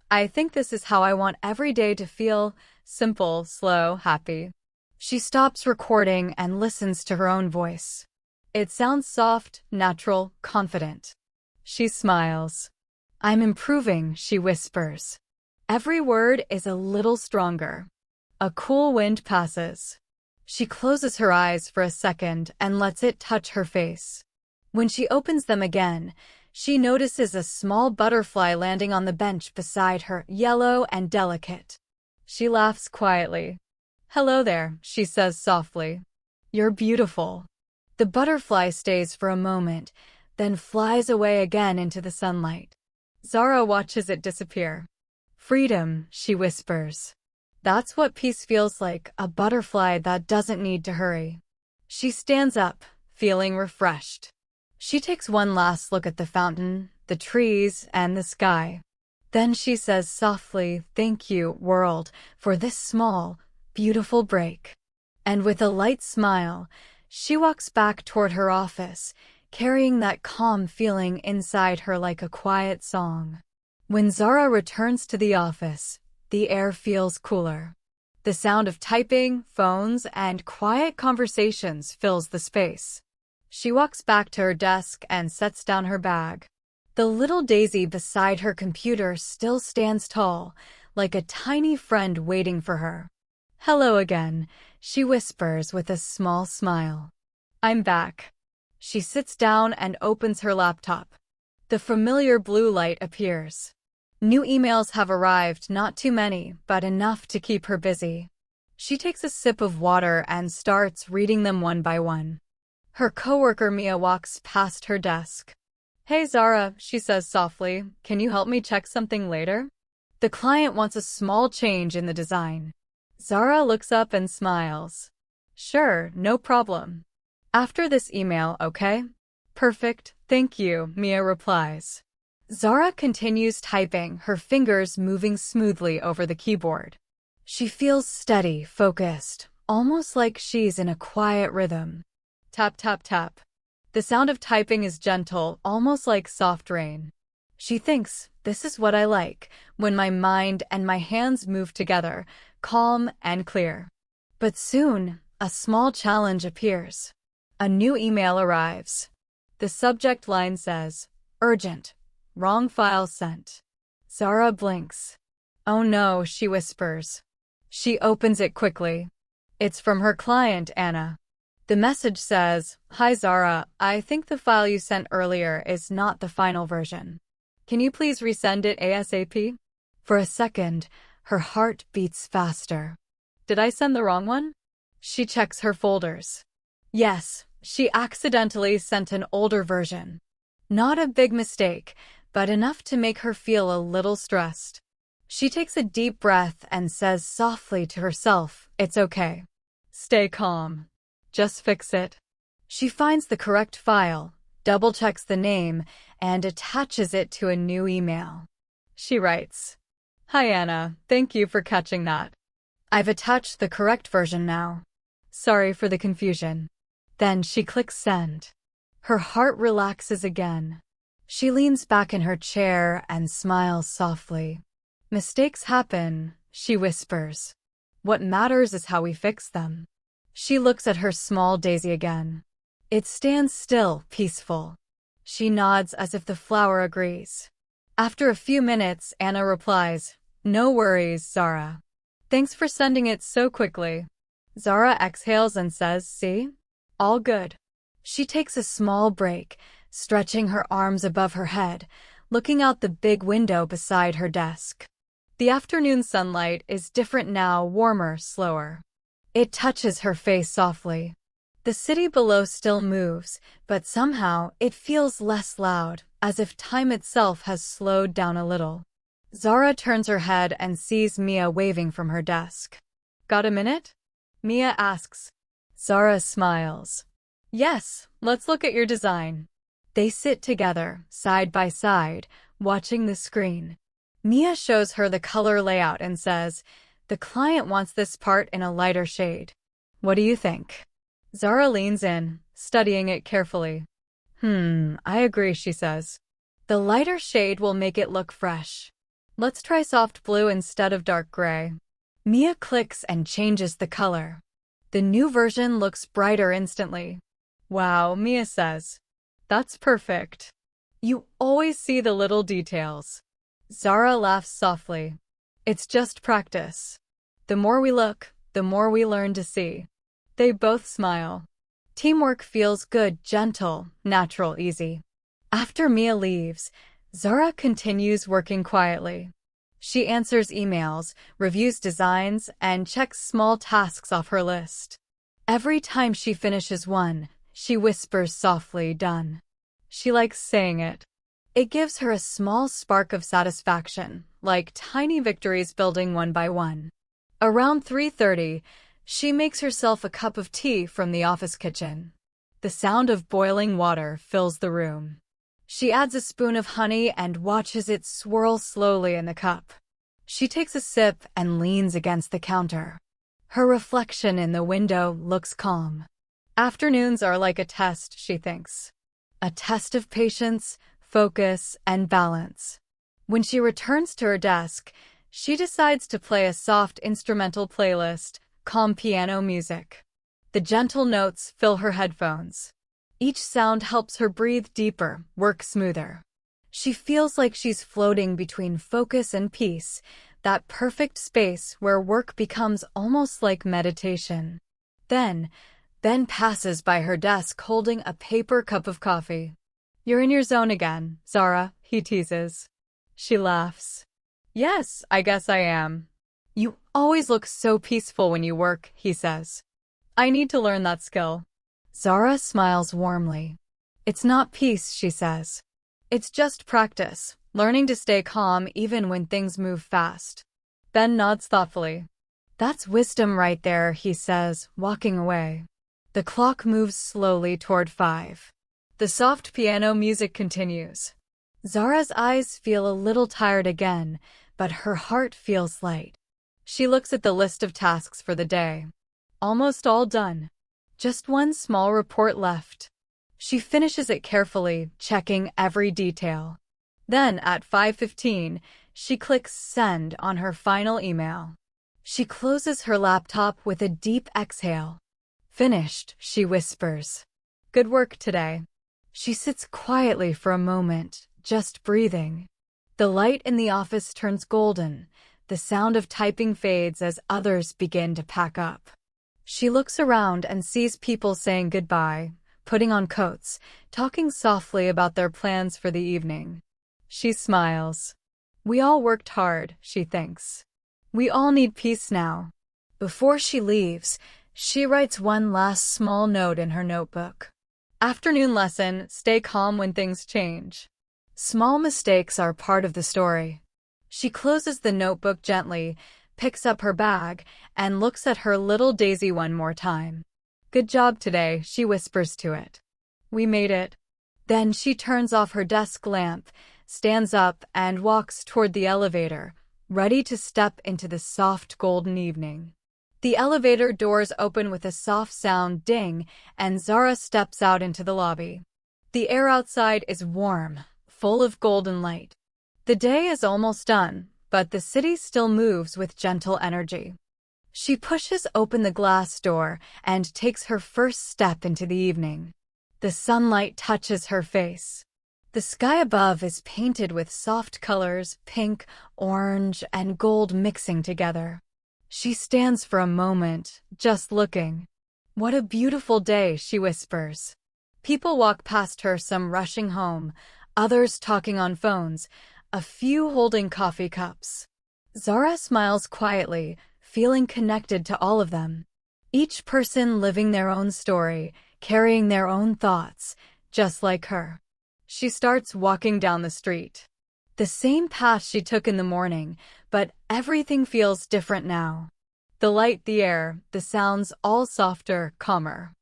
I think this is how I want every day to feel: simple, slow, happy. She stops recording and listens to her own voice. It sounds soft, natural, confident. She smiles. I'm improving, she whispers. Every word is a little stronger. A cool wind passes. She closes her eyes for a second and lets it touch her face. When she opens them again, she notices a small butterfly landing on the bench beside her, yellow and delicate. She laughs quietly. "Hello there," she says softly. "You're beautiful." The butterfly stays for a moment, then flies away again into the sunlight. Zara watches it disappear. "Freedom," she whispers. That's what peace feels like, a butterfly that doesn't need to hurry. She stands up, feeling refreshed. She takes one last look at the fountain, the trees, and the sky. Then she says softly, "Thank you, world, for this small, beautiful break." And with a light smile, she walks back toward her office, carrying that calm feeling inside her like a quiet song. When Zara returns to the office, the air feels cooler. The sound of typing, phones, and quiet conversations fills the space. She walks back to her desk and sets down her bag. The little daisy beside her computer still stands tall, like a tiny friend waiting for her. "Hello again," she whispers with a small smile. "I'm back." She sits down and opens her laptop. The familiar blue light appears. New emails have arrived, not too many, but enough to keep her busy. She takes a sip of water and starts reading them one by one. Her coworker Mia walks past her desk. "Hey Zara," she says softly, "can you help me check something later?" The client wants a small change in the design. Zara looks up and smiles. "Sure, no problem. After this email, okay?" "Perfect, thank you," Mia replies. Zara continues typing, her fingers moving smoothly over the keyboard. She feels steady, focused, almost like she's in a quiet rhythm. Tap, tap, tap. The sound of typing is gentle, almost like soft rain. She thinks, "This is what I like, when my mind and my hands move together, calm and clear." But soon, a small challenge appears. A new email arrives. The subject line says, "Urgent. Wrong file sent." Zara blinks. "Oh no," she whispers. She opens it quickly. It's from her client, Anna. The message says, "Hi Zara, I think the file you sent earlier is not the final version. Can you please resend it ASAP?" For a second, her heart beats faster. Did I send the wrong one? She checks her folders. Yes, she accidentally sent an older version. Not a big mistake, but enough to make her feel a little stressed. She takes a deep breath and says softly to herself, "It's okay. Stay calm. Just fix it." She finds the correct file, double-checks the name, and attaches it to a new email. She writes, "Hi Anna, thank you for catching that. I've attached the correct version now. Sorry for the confusion." Then she clicks send. Her heart relaxes again. She leans back in her chair and smiles softly. "Mistakes happen," she whispers. "What matters is how we fix them." She looks at her small daisy again. It stands still, peaceful. She nods as if the flower agrees. After a few minutes, Anna replies, "No worries, Zara. Thanks for sending it so quickly." Zara exhales and says, "See? All good." She takes a small break, stretching her arms above her head, looking out the big window beside her desk. The afternoon sunlight is different now, warmer, slower. It touches her face softly. The city below still moves, but somehow it feels less loud, as if time itself has slowed down a little. Zara turns her head and sees Mia waving from her desk. "Got a minute?" Mia asks. Zara smiles. "Yes, let's look at your design." They sit together, side by side, watching the screen. Mia shows her the color layout and says, "The client wants this part in a lighter shade. What do you think?" Zara leans in, studying it carefully. I agree," she says. "The lighter shade will make it look fresh. Let's try soft blue instead of dark gray." Mia clicks and changes the color. The new version looks brighter instantly. "Wow," Mia says. "That's perfect. You always see the little details." Zara laughs softly. "It's just practice. The more we look, the more we learn to see." They both smile. Teamwork feels good, gentle, natural, easy. After Mia leaves, Zara continues working quietly. She answers emails, reviews designs, and checks small tasks off her list. Every time she finishes one, she whispers softly, "Done." She likes saying it. It gives her a small spark of satisfaction, like tiny victories building one by one. Around 3:30, she makes herself a cup of tea from the office kitchen. The sound of boiling water fills the room. She adds a spoon of honey and watches it swirl slowly in the cup. She takes a sip and leans against the counter. Her reflection in the window looks calm. Afternoons are like a test, she thinks. A test of patience, focus, and balance. When she returns to her desk, she decides to play a soft instrumental playlist, calm piano music. The gentle notes fill her headphones. Each sound helps her breathe deeper, work smoother. She feels like she's floating between focus and peace, that perfect space where work becomes almost like meditation. Then, Ben passes by her desk holding a paper cup of coffee. "You're in your zone again, Zara," he teases. She laughs. "Yes, I guess I am." "You always look so peaceful when you work," he says. "I need to learn that skill." Zara smiles warmly. "It's not peace," she says. "It's just practice, learning to stay calm even when things move fast." Ben nods thoughtfully. "That's wisdom right there," he says, walking away. The clock moves slowly toward 5. The soft piano music continues. Zara's eyes feel a little tired again, but her heart feels light. She looks at the list of tasks for the day. Almost all done. Just one small report left. She finishes it carefully, checking every detail. Then, at 5:15, she clicks send on her final email. She closes her laptop with a deep exhale. "Finished," she whispers. "Good work today." She sits quietly for a moment, just breathing. The light in the office turns golden. The sound of typing fades as others begin to pack up. She looks around and sees people saying goodbye, putting on coats, talking softly about their plans for the evening. She smiles. We all worked hard, she thinks. We all need peace now. Before she leaves, she writes one last small note in her notebook. Afternoon lesson, stay calm when things change. Small mistakes are part of the story. She closes the notebook gently, picks up her bag, and looks at her little Daisy one more time. Good job today, she whispers to it. We made it. Then she turns off her desk lamp, stands up, and walks toward the elevator, ready to step into the soft golden evening. The elevator doors open with a soft sound ding, and Zara steps out into the lobby. The air outside is warm, full of golden light. The day is almost done, but the city still moves with gentle energy. She pushes open the glass door and takes her first step into the evening. The sunlight touches her face. The sky above is painted with soft colors, pink, orange, and gold mixing together. She stands for a moment, just looking. What a beautiful day, she whispers. People walk past her, some rushing home, others talking on phones, a few holding coffee cups. Zara smiles quietly, feeling connected to all of them. Each person living their own story, carrying their own thoughts, just like her. She starts walking down the street. The same path she took in the morning, but everything feels different now. The light, the air, the sounds, all softer, calmer.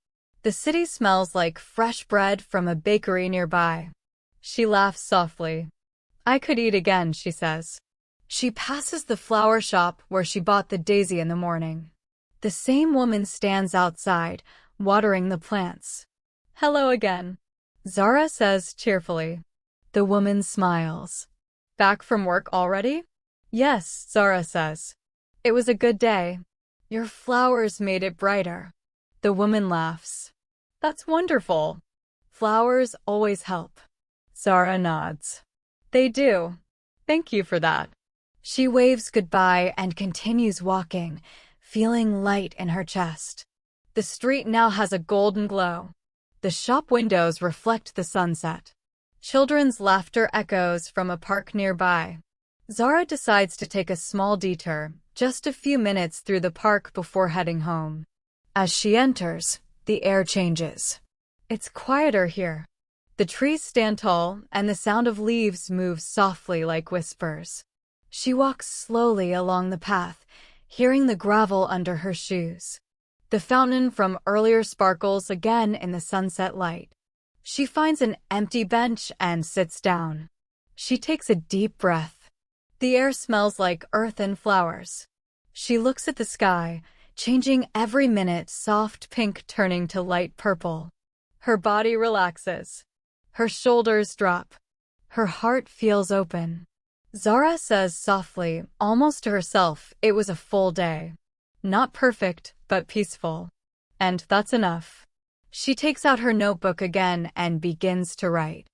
The city smells like fresh bread from a bakery nearby. She laughs softly. I could eat again, she says. She passes the flower shop where she bought the daisy in the morning. The same woman stands outside, watering the plants. Hello again, Zara says cheerfully. The woman smiles. Back from work already? Yes, Zara says. It was a good day. Your flowers made it brighter. The woman laughs. That's wonderful. Flowers always help. Zara nods. They do. Thank you for that. She waves goodbye and continues walking, feeling light in her chest. The street now has a golden glow. The shop windows reflect the sunset. Children's laughter echoes from a park nearby. Zara decides to take a small detour, just a few minutes through the park before heading home. As she enters, the air changes. It's quieter here. The trees stand tall, and the sound of leaves moves softly like whispers. She walks slowly along the path, hearing the gravel under her shoes. The fountain from earlier sparkles again in the sunset light. She finds an empty bench and sits down. She takes a deep breath. The air smells like earth and flowers. She looks at the sky, changing every minute, soft pink turning to light purple. Her body relaxes. Her shoulders drop. Her heart feels open. Zara says softly, almost to herself, it was a full day. Not perfect, but peaceful. And that's enough. She takes out her notebook again and begins to write.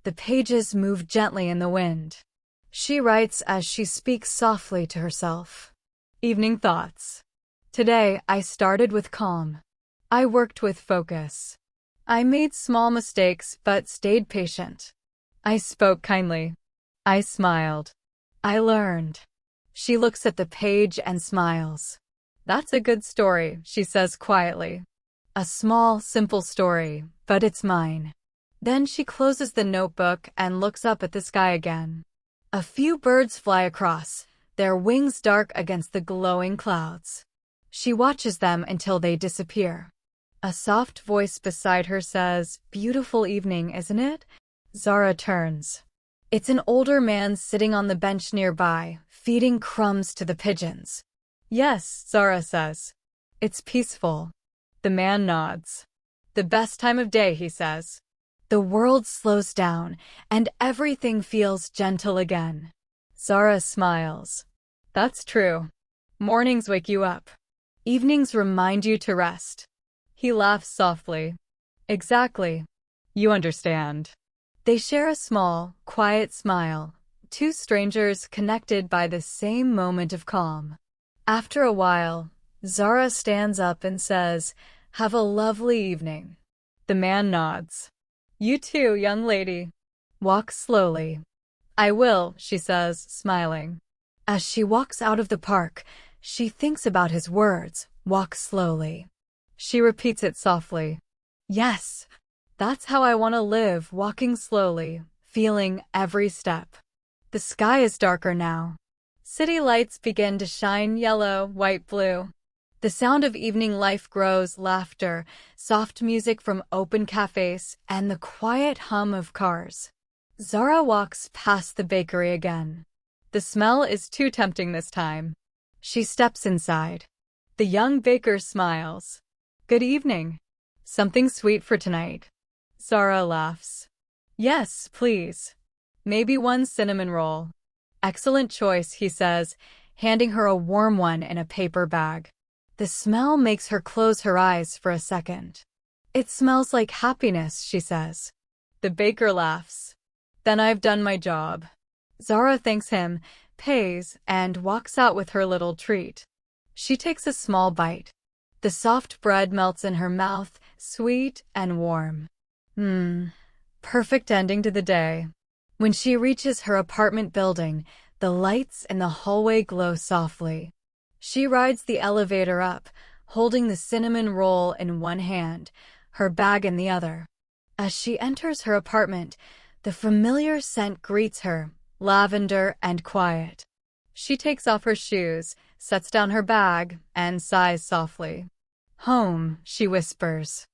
The pages move gently in the wind. She writes as she speaks softly to herself. Evening thoughts. Today, I started with calm. I worked with focus. I made small mistakes but stayed patient. I spoke kindly. I smiled. I learned. She looks at the page and smiles. That's a good story, she says quietly. A small, simple story, but it's mine. Then she closes the notebook and looks up at the sky again. A few birds fly across, their wings dark against the glowing clouds. She watches them until they disappear. A soft voice beside her says, "Beautiful evening, isn't it?" Zara turns. It's an older man sitting on the bench nearby, feeding crumbs to the pigeons. Yes, Zara says. It's peaceful. The man nods. The best time of day, he says. The world slows down, and everything feels gentle again. Zara smiles. That's true. Mornings wake you up. Evenings remind you to rest. He laughs softly. Exactly. You understand. They share a small, quiet smile, two strangers connected by the same moment of calm. After a while, Zara stands up and says, "Have a lovely evening." The man nods. You too, young lady. Walk slowly. I will, she says, smiling. As she walks out of the park, she thinks about his words, walk slowly. She repeats it softly. Yes, that's how I want to live, walking slowly, feeling every step. The sky is darker now. City lights begin to shine yellow, white, blue. The sound of evening life grows, laughter, soft music from open cafes, and the quiet hum of cars. Zara walks past the bakery again. The smell is too tempting this time. She steps inside. The young baker smiles. Good evening. Something sweet for tonight. Zara laughs. Yes, please. Maybe one cinnamon roll. Excellent choice, he says, handing her a warm one in a paper bag. The smell makes her close her eyes for a second. It smells like happiness, she says. The baker laughs. Then I've done my job. Zara thanks him, pays, and walks out with her little treat. She takes a small bite. The soft bread melts in her mouth, sweet and warm. Perfect ending to the day. When she reaches her apartment building, the lights in the hallway glow softly. She rides the elevator up, holding the cinnamon roll in one hand, her bag in the other. As she enters her apartment, the familiar scent greets her, lavender and quiet. She takes off her shoes, sets down her bag, and sighs softly. Home, she whispers.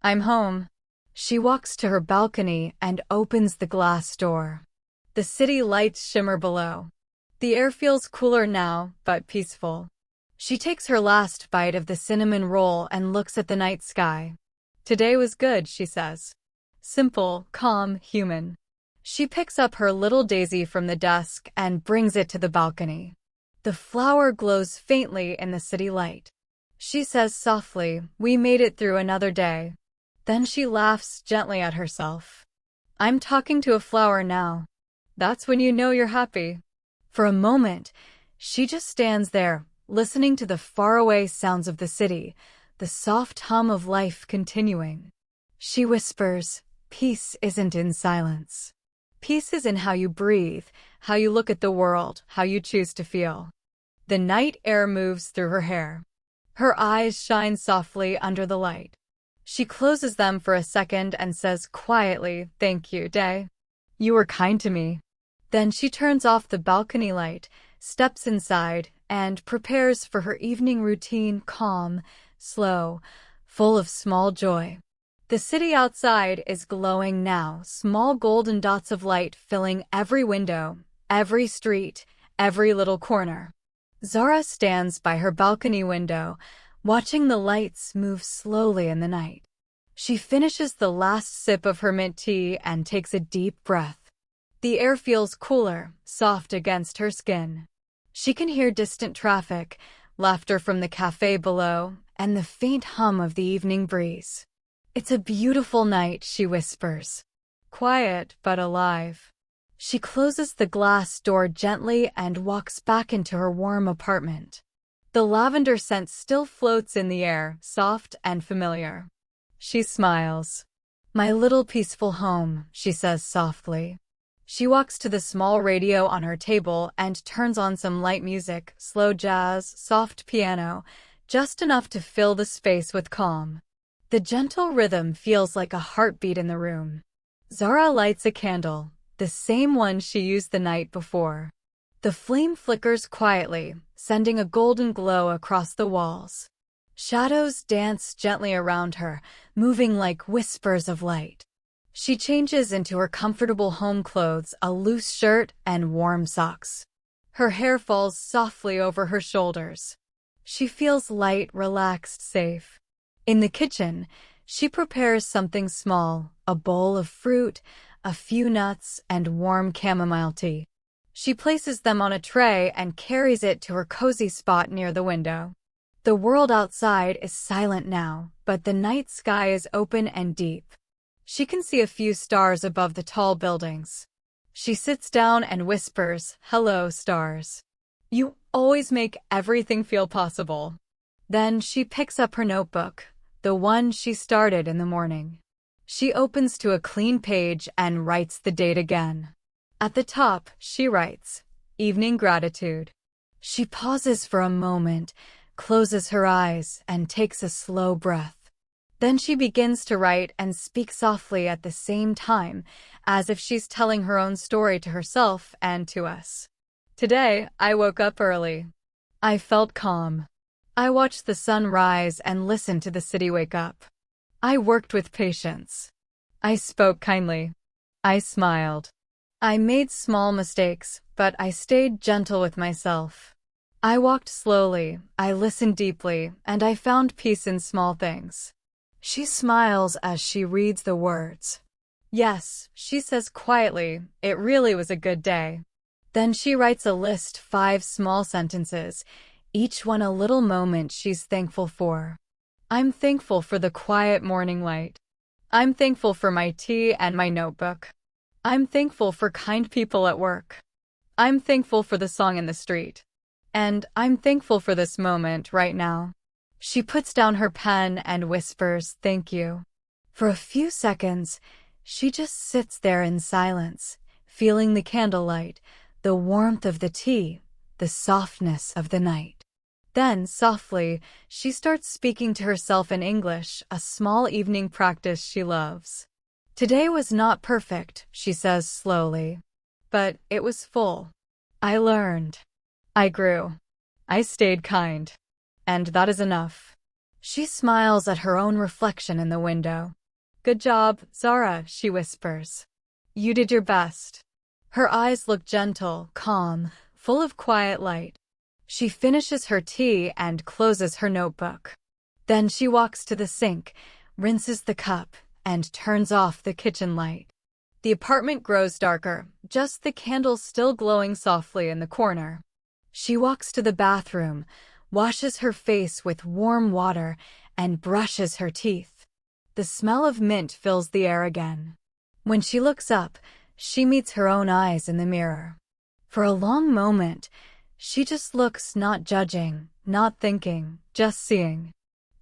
I'm home. She walks to her balcony and opens the glass door. The city lights shimmer below. The air feels cooler now, but peaceful. She takes her last bite of the cinnamon roll and looks at the night sky. Today was good, she says. Simple, calm, human. She picks up her little daisy from the desk and brings it to the balcony. The flower glows faintly in the city light. She says softly, we made it through another day. Then she laughs gently at herself. I'm talking to a flower now. That's when you know you're happy. For a moment, she just stands there, listening to the faraway sounds of the city, the soft hum of life continuing. She whispers, "Peace isn't in silence. Peace is in how you breathe, how you look at the world, how you choose to feel." The night air moves through her hair. Her eyes shine softly under the light. She closes them for a second and says quietly, "Thank you, day. You were kind to me." Then she turns off the balcony light, steps inside, and prepares for her evening routine, calm, slow, full of small joy. The city outside is glowing now, small golden dots of light filling every window, every street, every little corner. Zara stands by her balcony window, watching the lights move slowly in the night. She finishes the last sip of her mint tea and takes a deep breath. The air feels cooler, soft against her skin. She can hear distant traffic, laughter from the cafe below, and the faint hum of the evening breeze. "It's a beautiful night," she whispers. Quiet but alive. She closes the glass door gently and walks back into her warm apartment. The lavender scent still floats in the air, soft and familiar. She smiles. "My little peaceful home," she says softly. She walks to the small radio on her table and turns on some light music, slow jazz, soft piano, just enough to fill the space with calm. The gentle rhythm feels like a heartbeat in the room. Zara lights a candle, the same one she used the night before. The flame flickers quietly, sending a golden glow across the walls. Shadows dance gently around her, moving like whispers of light. She changes into her comfortable home clothes, a loose shirt and warm socks. Her hair falls softly over her shoulders. She feels light, relaxed, safe. In the kitchen, she prepares something small, a bowl of fruit, a few nuts, and warm chamomile tea. She places them on a tray and carries it to her cozy spot near the window. The world outside is silent now, but the night sky is open and deep. She can see a few stars above the tall buildings. She sits down and whispers, "Hello, stars. You always make everything feel possible." Then she picks up her notebook, the one she started in the morning. She opens to a clean page and writes the date again. At the top, she writes, "Evening gratitude." She pauses for a moment, closes her eyes, and takes a slow breath. Then she begins to write and speak softly at the same time, as if she's telling her own story to herself and to us. "Today, I woke up early. I felt calm. I watched the sun rise and listened to the city wake up. I worked with patience. I spoke kindly. I smiled. I made small mistakes, but I stayed gentle with myself. I walked slowly, I listened deeply, and I found peace in small things." She smiles as she reads the words. "Yes," she says quietly, "it really was a good day." Then she writes a list, 5 small sentences, each one a little moment she's thankful for. "I'm thankful for the quiet morning light. I'm thankful for my tea and my notebook. I'm thankful for kind people at work. I'm thankful for the song in the street. And I'm thankful for this moment right now." She puts down her pen and whispers, "Thank you." For a few seconds, she just sits there in silence, feeling the candlelight, the warmth of the tea, the softness of the night. Then, softly, she starts speaking to herself in English, a small evening practice she loves. "Today was not perfect," she says slowly, "but it was full. I learned. I grew. I stayed kind. And that is enough." She smiles at her own reflection in the window. "Good job, Zara," she whispers. "You did your best." Her eyes look gentle, calm, full of quiet light. She finishes her tea and closes her notebook. Then she walks to the sink, rinses the cup, and turns off the kitchen light. The apartment grows darker, just the candles still glowing softly in the corner. She walks to the bathroom, washes her face with warm water, and brushes her teeth. The smell of mint fills the air again. When she looks up, she meets her own eyes in the mirror. For a long moment, she just looks, not judging, not thinking, just seeing.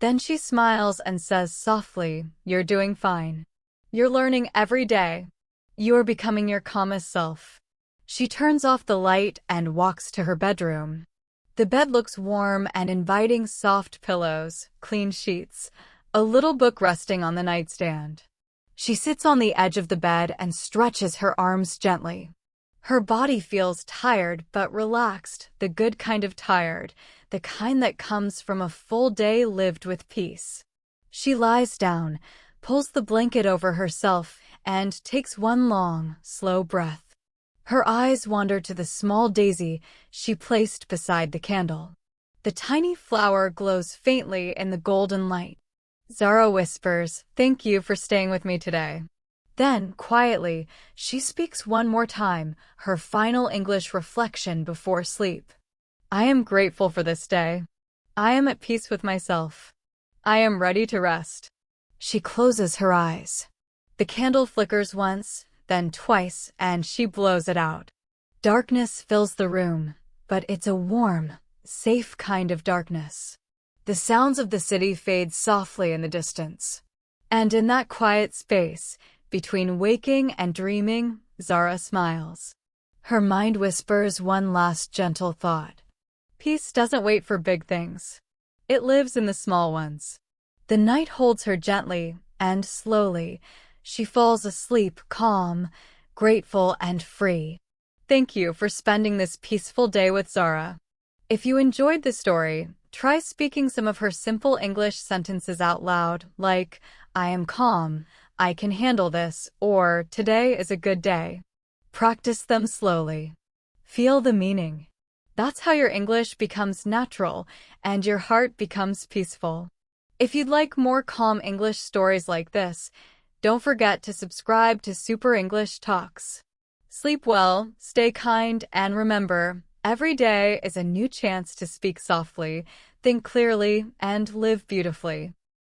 Then she smiles and says softly, "You're doing fine. You're learning every day. You're becoming your calmest self." She turns off the light and walks to her bedroom. The bed looks warm and inviting, soft pillows, clean sheets, a little book resting on the nightstand. She sits on the edge of the bed and stretches her arms gently. Her body feels tired but relaxed, the good kind of tired, the kind that comes from a full day lived with peace. She lies down, pulls the blanket over herself, and takes one long, slow breath. Her eyes wander to the small daisy she placed beside the candle. The tiny flower glows faintly in the golden light. Zara whispers, "Thank you for staying with me today." Then, quietly, she speaks one more time, her final English reflection before sleep. "I am grateful for this day. I am at peace with myself. I am ready to rest." She closes her eyes. The candle flickers once, then twice, and she blows it out. Darkness fills the room, but it's a warm, safe kind of darkness. The sounds of the city fade softly in the distance. And in that quiet space, between waking and dreaming, Zara smiles. Her mind whispers one last gentle thought. Peace doesn't wait for big things. It lives in the small ones. The night holds her gently, and slowly, she falls asleep calm, grateful, and free. Thank you for spending this peaceful day with Zara. If you enjoyed the story, try speaking some of her simple English sentences out loud, like, "I am calm," "I can handle this," or "Today is a good day." Practice them slowly. Feel the meaning. That's how your English becomes natural and your heart becomes peaceful. If you'd like more calm English stories like this, don't forget to subscribe to Super English Talks. Sleep well, stay kind, and remember, every day is a new chance to speak softly, think clearly, and live beautifully.